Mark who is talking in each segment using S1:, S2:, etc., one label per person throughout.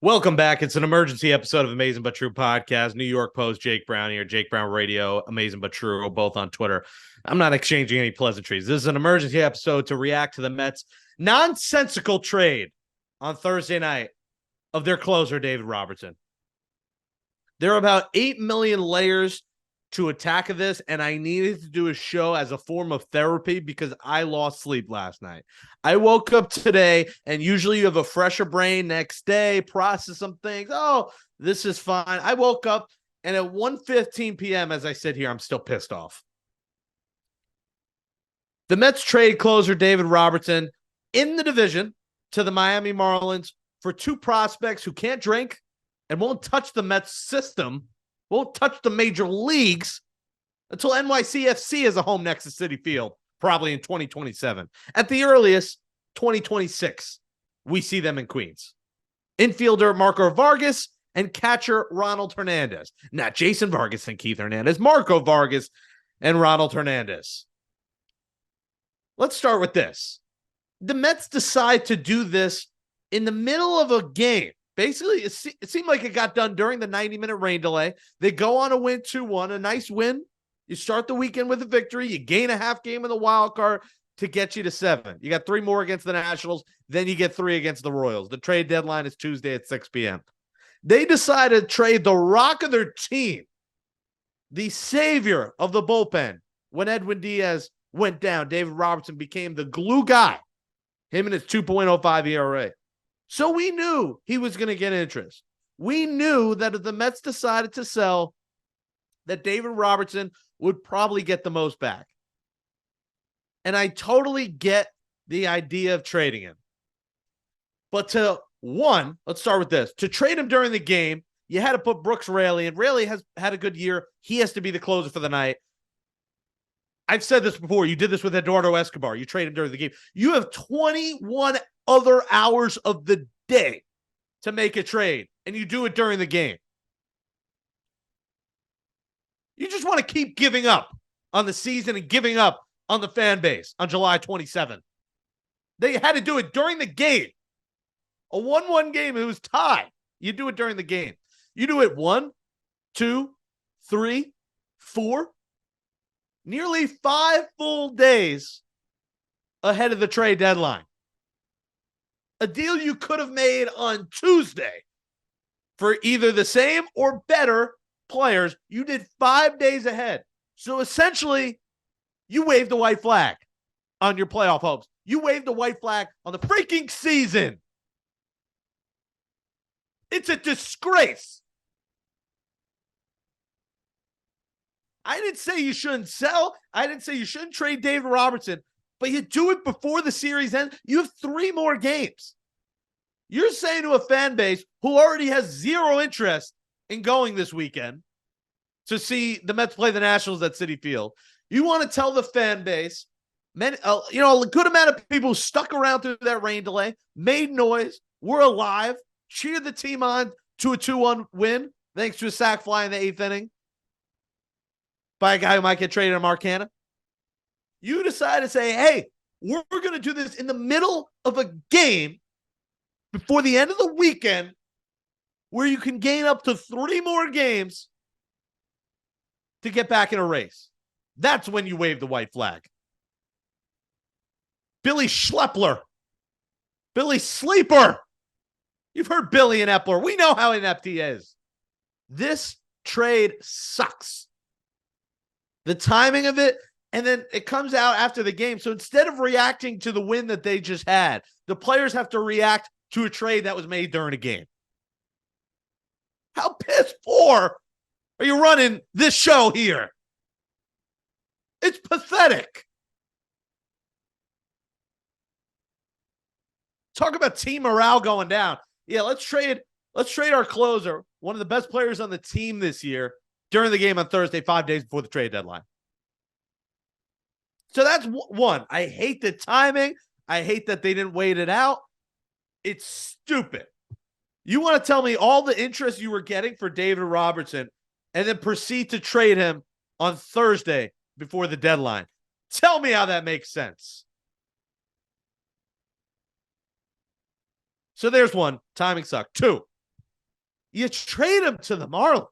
S1: Welcome back. It's an emergency episode of Amazin But True podcast. New York Post, Jake Brown here. Jake Brown Radio, Amazin But True, both on Twitter. I'm not exchanging any pleasantries. This is an emergency episode to react to the Mets' nonsensical trade on Thursday night of their closer, David Robertson. There are about 8 million layers to attack of this, and I needed to do a show as a form of therapy because I lost sleep last night. I woke up today, and usually you have a fresher brain next day, process some things. Oh, this is fine. I woke up, and at 1:15 p.m., as I sit here, I'm still pissed off. The Mets trade closer David Robertson in the division to the Miami Marlins for two prospects who can't drink and won't touch the Mets system, won't touch the major leagues until NYCFC is a home next to Citi Field, probably in 2027. At the earliest, 2026, we see them in Queens. Infielder Marco Vargas and catcher Ronald Hernandez. Not Jason Vargas and Keith Hernandez, Marco Vargas and Ronald Hernandez. Let's start with this. The Mets decide to do this in the middle of a game. Basically, it seemed like it got done during the 90-minute rain delay. They go on a win 2-1, a nice win. You start the weekend with a victory. You gain a half game in the wild card to get you to 7. You got 3 more against the Nationals. Then you get 3 against the Royals. The trade deadline is Tuesday at 6 p.m. They decided to trade the rock of their team, the savior of the bullpen. When Edwin Diaz went down, David Robertson became the glue guy, him and his 2.05 ERA. So we knew he was going to get interest. We knew that if the Mets decided to sell, that David Robertson would probably get the most back. And I totally get the idea of trading him. But let's start with this. To trade him during the game, you had to put Brooks Raley in. Raley has had a good year. He has to be the closer for the night. I've said this before. You did this with Eduardo Escobar. You trade him during the game. You have 21 other hours of the day to make a trade, and you do it during the game. You just want to keep giving up on the season and giving up on the fan base on July 27th. They had to do it during the game. A 1-1 game, it was tied. You do it during the game. You do it 1, 2, 3, 4, nearly 5 full days ahead of the trade deadline. A deal you could have made on Tuesday for either the same or better players, you did 5 days ahead. So essentially, you waved the white flag on your playoff hopes. You waved the white flag on the freaking season. It's a disgrace. I didn't say you shouldn't sell. I didn't say you shouldn't trade David Robertson. But you do it before the series ends. You have 3 more games. You're saying to a fan base who already has zero interest in going this weekend to see the Mets play the Nationals at Citi Field. You want to tell the fan base, a good amount of people who stuck around through that rain delay, made noise, were alive, cheered the team on to a 2-1 win, thanks to a sac fly in the 8th inning by a guy who might get traded on Marcana. You decide to say, hey, we're going to do this in the middle of a game before the end of the weekend where you can gain up to 3 more games to get back in a race. That's when you wave the white flag. Billy Schlepler. Billy Sleeper. You've heard Billy and Epler. We know how inept he is. This trade sucks. The timing of it, and then it comes out after the game. So instead of reacting to the win that they just had, the players have to react to a trade that was made during a game. How piss poor are you running this show here? It's pathetic. Talk about team morale going down. Yeah, let's trade our closer, one of the best players on the team this year, during the game on Thursday, 5 days before the trade deadline. So that's one. I hate the timing. I hate that they didn't wait it out. It's stupid. You want to tell me all the interest you were getting for David Robertson and then proceed to trade him on Thursday before the deadline. Tell me how that makes sense. So there's one. Timing sucked. 2, You trade him to the Marlins.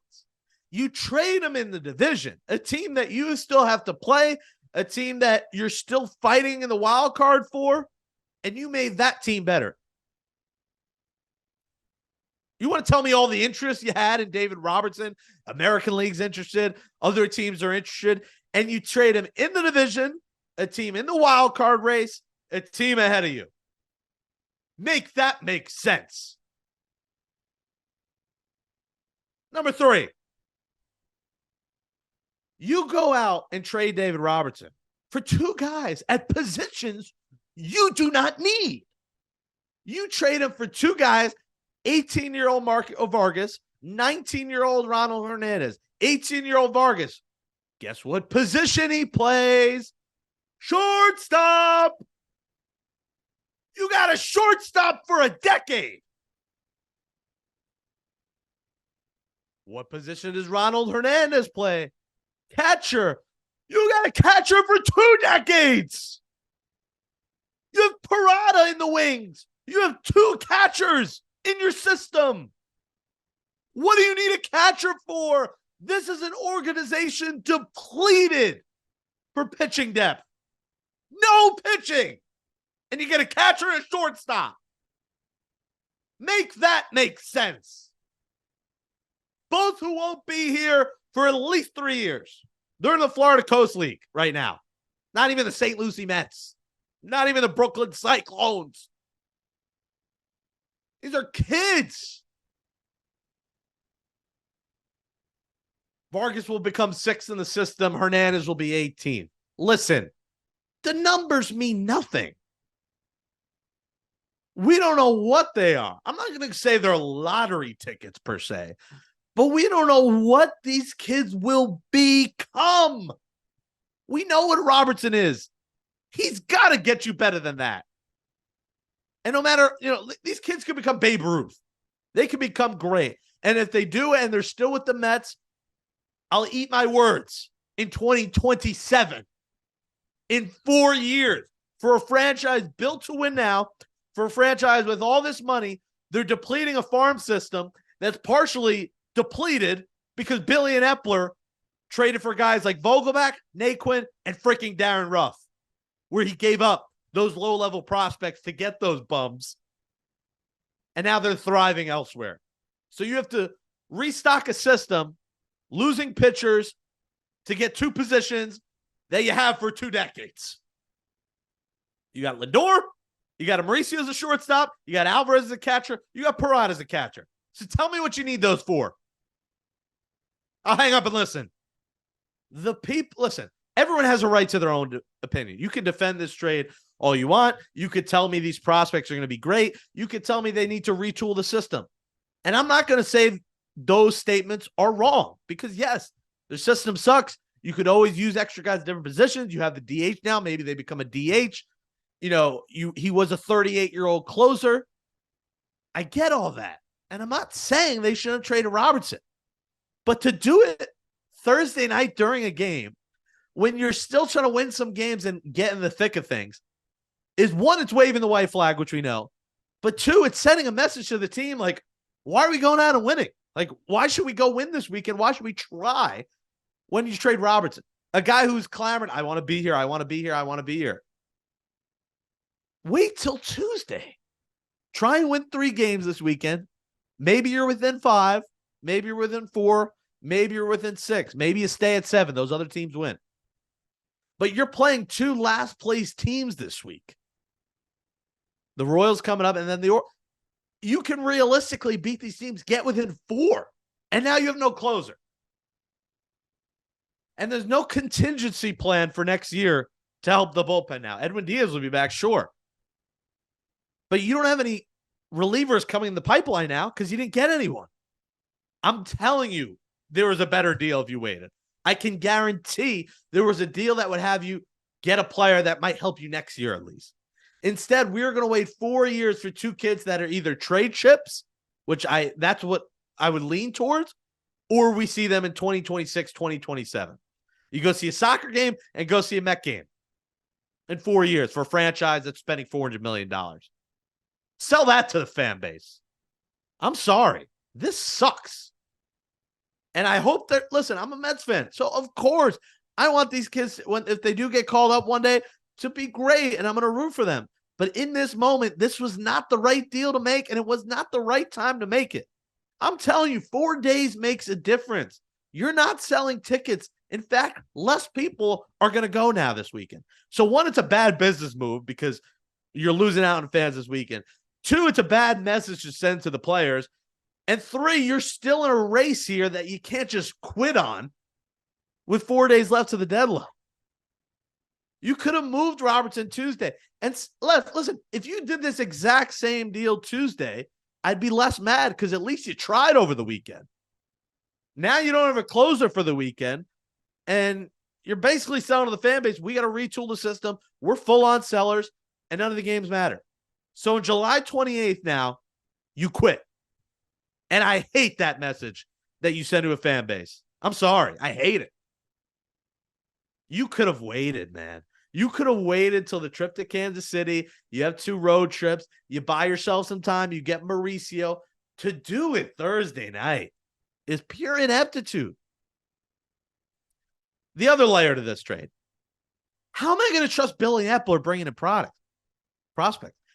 S1: You trade him in the division, a team that you still have to play, a team that you're still fighting in the wild card for, and you made that team better. You want to tell me all the interest you had in David Robertson? American League's interested, other teams are interested, and you trade him in the division, a team in the wild card race, a team ahead of you. Make that make sense. Number 3, you go out and trade David Robertson for 2 guys at positions you do not need. You trade him for 2 guys, 18-year-old Marco Vargas, 19-year-old Ronald Hernandez, 18-year-old Vargas. Guess what position he plays? Shortstop. You got a shortstop for a decade. What position does Ronald Hernandez play? Catcher. You got a catcher for 2 decades. You have Parada in the wings. You have 2 catchers in your system. What do you need a catcher for? This is an organization depleted for pitching depth. No pitching. And you get a catcher and a shortstop. Make that make sense. Both who won't be here for at least 3 years. They're in the Florida Coast League right now. Not even the St. Lucie Mets. Not even the Brooklyn Cyclones. These are kids. Vargas will become 6th in the system. Hernandez will be 18. Listen, the numbers mean nothing. We don't know what they are. I'm not going to say they're lottery tickets per se, but we don't know what these kids will become. We know what Robertson is. He's got to get you better than that. And no matter, these kids can become Babe Ruth. They can become great. And if they do, and they're still with the Mets, I'll eat my words in 2027. In 4 years. For a franchise built to win now, for a franchise with all this money, they're depleting a farm system that's partially depleted because Billy and Epler traded for guys like Vogelback, Naquin, and freaking Darren Ruff, where he gave up those low-level prospects to get those bums. And now they're thriving elsewhere. So you have to restock a system, losing pitchers to get 2 positions that you have for 2 decades. You got Lindor, you got Mauricio as a shortstop, you got Alvarez as a catcher, you got Parada as a catcher. So tell me what you need those for. I'll hang up and listen. Listen, everyone has a right to their own opinion. You can defend this trade all you want. You could tell me these prospects are going to be great. You could tell me they need to retool the system. And I'm not going to say those statements are wrong because, yes, the system sucks. You could always use extra guys in different positions. You have the DH now. Maybe they become a DH. He was a 38-year-old closer. I get all that. And I'm not saying they shouldn't trade Robertson. But to do it Thursday night during a game when you're still trying to win some games and get in the thick of things is, 1, it's waving the white flag, which we know. But 2, it's sending a message to the team like, why are we going out and winning? Like, why should we go win this weekend? Why should we try when you trade Robertson? A guy who's clamored, I want to be here, I want to be here, I want to be here. Wait till Tuesday. Try and win 3 games this weekend. Maybe you're within 5. Maybe you're within 4. Maybe you're within 6. Maybe you stay at 7. Those other teams win. But you're playing 2 last-place teams this week. The Royals coming up, and then you can realistically beat these teams, get within 4, and now you have no closer. And there's no contingency plan for next year to help the bullpen now. Edwin Diaz will be back, sure. But you don't have any relievers coming in the pipeline now because you didn't get anyone. I'm telling you, there was a better deal if you waited. I can guarantee there was a deal that would have you get a player that might help you next year at least. Instead, we're going to wait 4 years for 2 kids that are either trade chips, which that's what I would lean towards, or we see them in 2026, 2027. You go see a soccer game and go see a Met game in 4 years for a franchise that's spending $400 million. Sell that to the fan base. I'm sorry. This sucks. And I hope that, listen, I'm a Mets fan. So, of course, I want these kids, if they do get called up one day, to be great. And I'm going to root for them. But in this moment, this was not the right deal to make. And it was not the right time to make it. I'm telling you, 4 days makes a difference. You're not selling tickets. In fact, less people are going to go now this weekend. So, one, it's a bad business move because you're losing out on fans this weekend. 2, it's a bad message to send to the players. And 3, you're still in a race here that you can't just quit on with 4 days left to the deadline. You could have moved Robertson Tuesday. And listen, if you did this exact same deal Tuesday, I'd be less mad because at least you tried over the weekend. Now you don't have a closer for the weekend, and you're basically selling to the fan base, we got to retool the system. We're full-on sellers, and none of the games matter. So on July 28th now, you quit. And I hate that message that you send to a fan base. I'm sorry. I hate it. You could have waited, man. You could have waited till the trip to Kansas City. You have 2 road trips. You buy yourself some time. You get Mauricio. To do it Thursday night is pure ineptitude. The other layer to this trade. How am I going to trust Billy Epler bringing in prospect?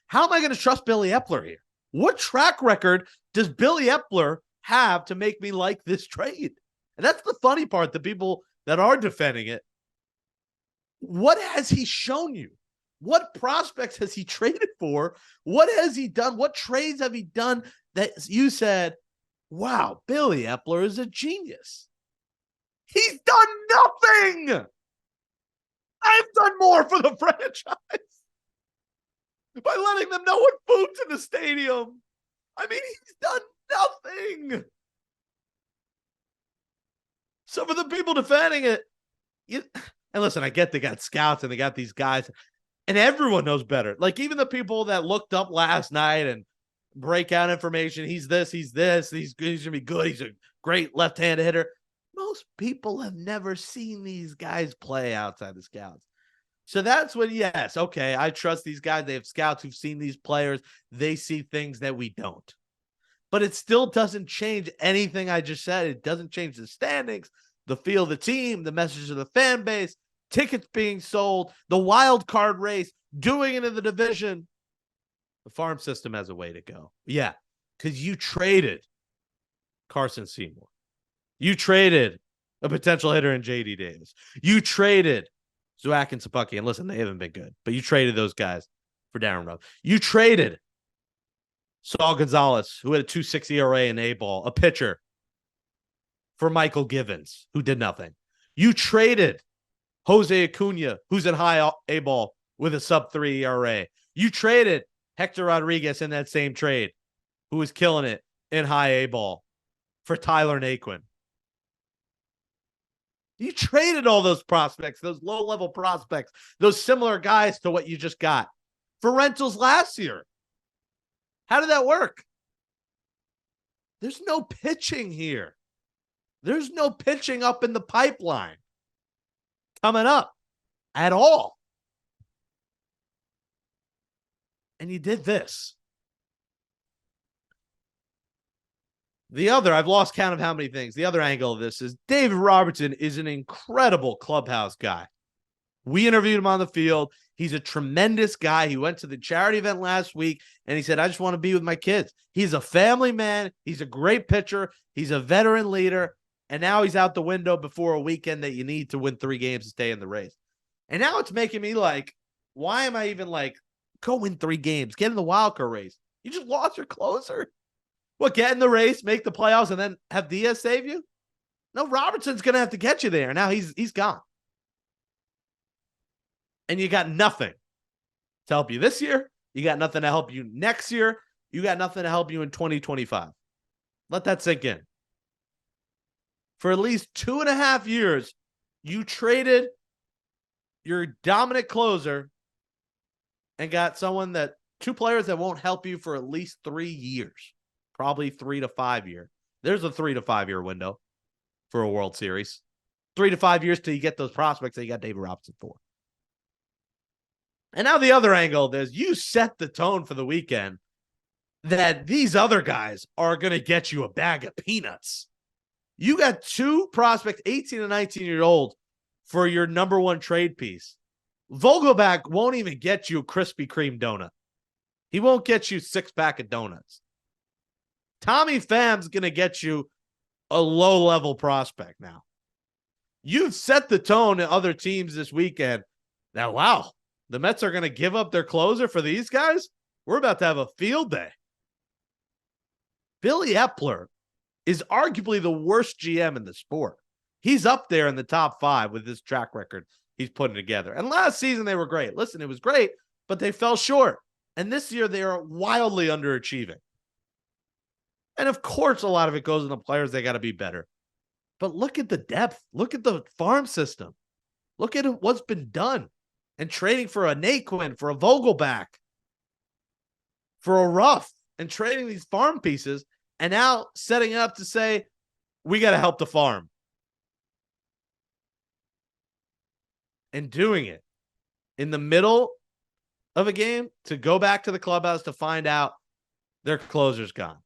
S1: How am I going to trust Billy Epler here? What track record does Billy Epler have to make me like this trade? And that's the funny part, the people that are defending it. What has he shown you? What prospects has he traded for? What has he done? What trades have he done that you said, wow, Billy Epler is a genius? He's done nothing. I've done more for the franchise by letting them know what food's in the stadium. I mean, he's done nothing. So for the people defending it, and listen, I get they got scouts and they got these guys, and everyone knows better. Like even the people that looked up last night and break out information, he's this, he's going to be good, he's a great left-handed hitter. Most people have never seen these guys play outside the scouts. So that's when, yes, okay, I trust these guys. They have scouts who've seen these players. They see things that we don't. But it still doesn't change anything I just said. It doesn't change the standings, the feel of the team, the message of the fan base, tickets being sold, the wild card race, doing it in the division. The farm system has a way to go. Yeah, because you traded Carson Seymour. You traded a potential hitter in J.D. Davis. You traded Zach and Sapucki. And listen, they haven't been good, but you traded those guys for Darren Rugg. You traded Saul Gonzalez, who had a 2.6 ERA in A-ball, a pitcher, for Michael Givens, who did nothing. You traded Jose Acuna, who's in high A-ball with a sub-3 ERA. You traded Hector Rodriguez in that same trade, who was killing it in high A-ball, for Tyler Naquin. You traded all those prospects, those low-level prospects, those similar guys to what you just got for rentals last year. How did that work? There's no pitching here. There's no pitching up in the pipeline coming up at all. And you did this. The other, I've lost count of how many things. The other angle of this is David Robertson is an incredible clubhouse guy. We interviewed him on the field. He's a tremendous guy. He went to the charity event last week, and he said, I just want to be with my kids. He's a family man. He's a great pitcher. He's a veteran leader. And now he's out the window before a weekend that you need to win 3 games to stay in the race. And now it's making me like, why am I even like, go win 3 games, get in the wild card race? You just lost your closer. What, get in the race, make the playoffs, and then have Diaz save you? No, Robertson's going to have to get you there. Now he's gone. And you got nothing to help you this year. You got nothing to help you next year. You got nothing to help you in 2025. Let that sink in. For at least 2.5 years, you traded your dominant closer and got 2 players that won't help you for at least 3 years. Probably 3 to 5 year. There's a 3 to 5 year window for a World Series. 3 to 5 years till you get those prospects that you got David Robertson for. And now the other angle is you set the tone for the weekend that these other guys are going to get you a bag of peanuts. You got two prospects, 18 and 19-year-old, for your number one trade piece. Vogelback won't even get you a Krispy Kreme donut. He won't get you 6-pack of donuts. Tommy Pham's going to get you a low-level prospect now. You've set the tone to other teams this weekend. Now, wow, the Mets are going to give up their closer for these guys? We're about to have a field day. Billy Epler is arguably the worst GM in the sport. He's up there in the top 5 with this track record he's putting together. And last season, they were great. Listen, it was great, but they fell short. And this year, they are wildly underachieving. And of course, a lot of it goes in the players. They got to be better. But look at the depth. Look at the farm system. Look at what's been done. And trading for a Naquin, for a Vogelback, for a Ruff, and trading these farm pieces, and now setting up to say, we got to help the farm. And doing it in the middle of a game to go back to the clubhouse to find out their closer's gone.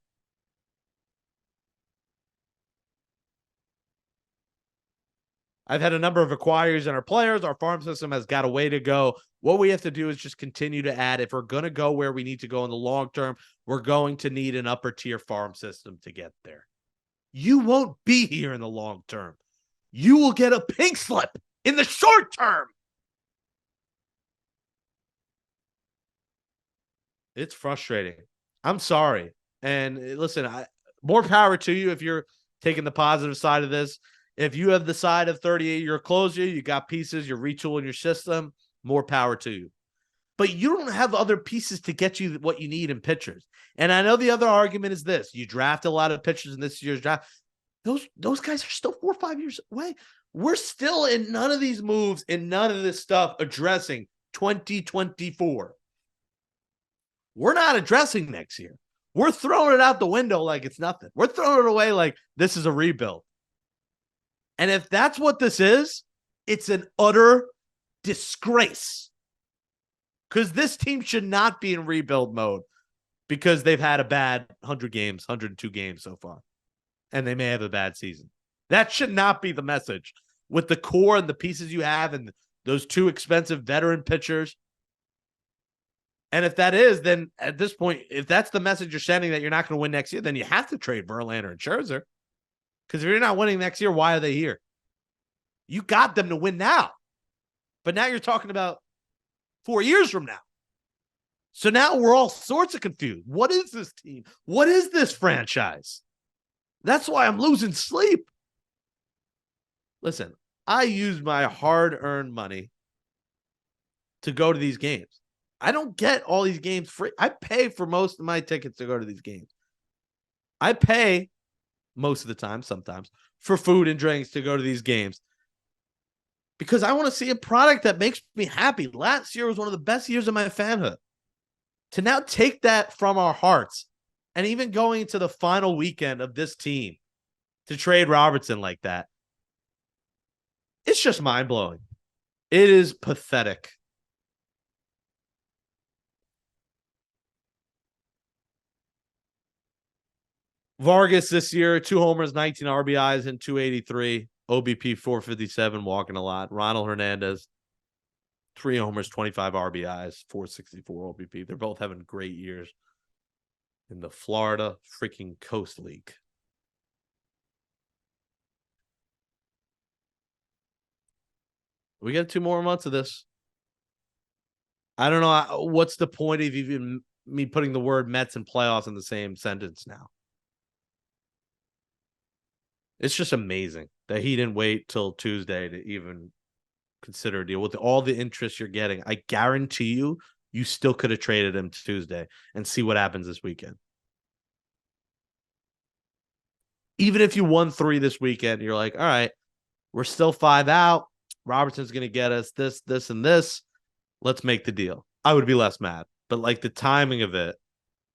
S1: I've had a number of acquires in our players. Our farm system has got a way to go. What we have to do is just continue to add. If we're going to go where we need to go in the long term, we're going to need an upper tier farm system to get there. You won't be here in the long term. You will get a pink slip in the short term. It's frustrating. I'm sorry. And listen, more power to you if you're taking the positive side of this. If you have the side of 38-year closer, you got pieces, you're retooling your system, more power to you. But you don't have other pieces to get you what you need in pitchers. And I know the other argument is this. You draft a lot of pitchers in this year's draft. Those guys are still 4 or 5 years away. We're still in none of these moves and none of this stuff addressing 2024. We're not addressing next year. We're throwing it out the window like it's nothing. We're throwing it away like this is a rebuild. And if that's what this is, it's an utter disgrace. Because this team should not be in rebuild mode because they've had a bad 100 games, 102 games so far. And they may have a bad season. That should not be the message. With the core and the pieces you have and those 2 expensive veteran pitchers. And if that is, then at this point, if that's the message you're sending that you're not going to win next year, then you have to trade Verlander and Scherzer. Because if you're not winning next year, why are they here? You got them to win now. But now you're talking about 4 years from now. So now we're all sorts of confused. What is this team? What is this franchise? That's why I'm losing sleep. Listen, I use my hard-earned money to go to these games. I don't get all these games free. I pay for most of my tickets to go to these games. I pay most of the time, sometimes, for food and drinks to go to these games. Because I want to see a product that makes me happy. Last year was one of the best years of my fanhood. To now take that from our hearts and even going to the final weekend of this team to trade Robertson like that, it's just mind-blowing. It is pathetic. Vargas this year, 2 homers, 19 RBIs, and 283. OBP 457, walking a lot. Ronald Hernandez, 3 homers, 25 RBIs, 464 OBP. They're both having great years in the Florida freaking Coast League. We got 2 more months of this. I don't know what's the point of even me putting the word Mets and playoffs in the same sentence now. It's just amazing that he didn't wait till Tuesday to even consider a deal. With all the interest you're getting, I guarantee you still could have traded him Tuesday and see what happens this weekend. Even if you won 3 this weekend, you're like, all right, we're still 5 out. Robertson's going to get us this, this, and this. Let's make the deal. I would be less mad. But like the timing of it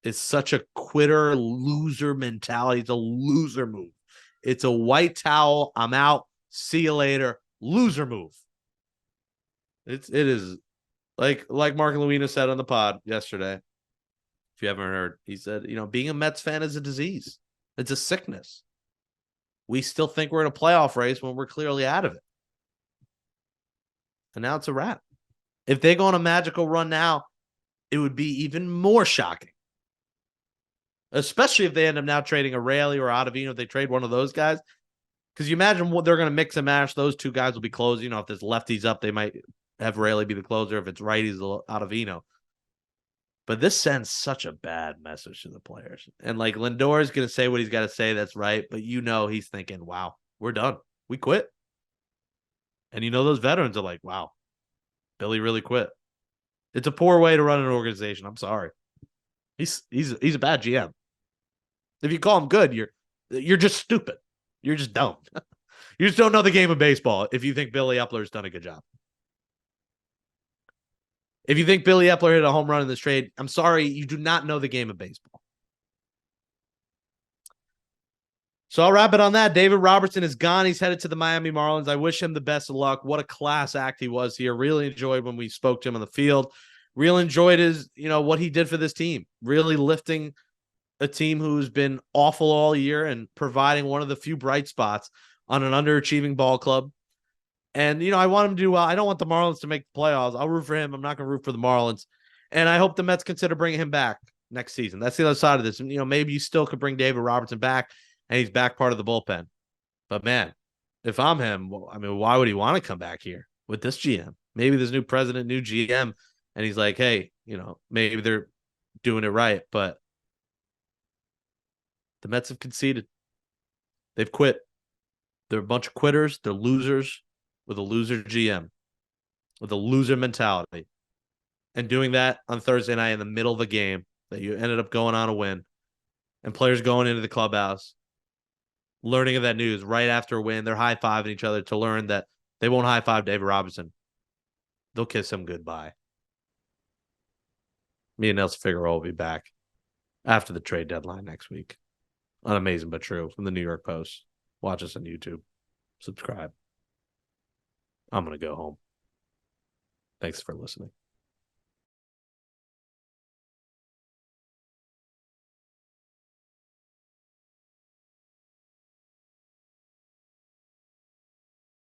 S1: is such a quitter, loser mentality. It's a loser move. It's a white towel. I'm out. See you later. Loser move. It is like Mark and Luina said on the pod yesterday. If you haven't heard, he said, being a Mets fan is a disease. It's a sickness. We still think we're in a playoff race when we're clearly out of it. And now it's a wrap. If they go on a magical run now, it would be even more shocking. Especially if they end up now trading a Raley or Ottavino, if they trade one of those guys. Because you imagine what they're going to mix and match. Those two guys will be closing. If there's lefties up, they might have Raley be the closer. If it's righties, Ottavino. But this sends such a bad message to the players. And like Lindor is going to say what he's got to say. That's right. But he's thinking, wow, we're done. We quit. And those veterans are like, wow, Billy really quit. It's a poor way to run an organization. I'm sorry. He's a bad GM. If you call him good, you're just stupid. You're just dumb. You just don't know the game of baseball if you think Billy Epler's done a good job. If you think Billy Epler hit a home run in this trade, I'm sorry, you do not know the game of baseball. So I'll wrap it on that. David Robertson is gone. He's headed to the Miami Marlins. I wish him the best of luck. What a class act he was here. Really enjoyed when we spoke to him on the field. Really enjoyed his, what he did for this team. Really lifting a team who's been awful all year and providing one of the few bright spots on an underachieving ball club. And, I want him to do well. I don't want the Marlins to make the playoffs. I'll root for him. I'm not going to root for the Marlins. And I hope the Mets consider bringing him back next season. That's the other side of this. And, maybe you still could bring David Robertson back and he's back part of the bullpen. But, man, if I'm him, why would he want to come back here with this GM? Maybe this new president, new GM, and he's like, hey, maybe they're doing it right. But the Mets have conceded. They've quit. They're a bunch of quitters. They're losers with a loser GM, with a loser mentality. And doing that on Thursday night in the middle of a game that you ended up going on a win, and players going into the clubhouse, learning of that news right after a win, they're high-fiving each other to learn that they won't high-five David Robertson. They'll kiss him goodbye. Me and Nelson Figueroa will be back after the trade deadline next week on Amazin But True from the New York Post. Watch us on YouTube. Subscribe. I'm going to go home. Thanks for listening.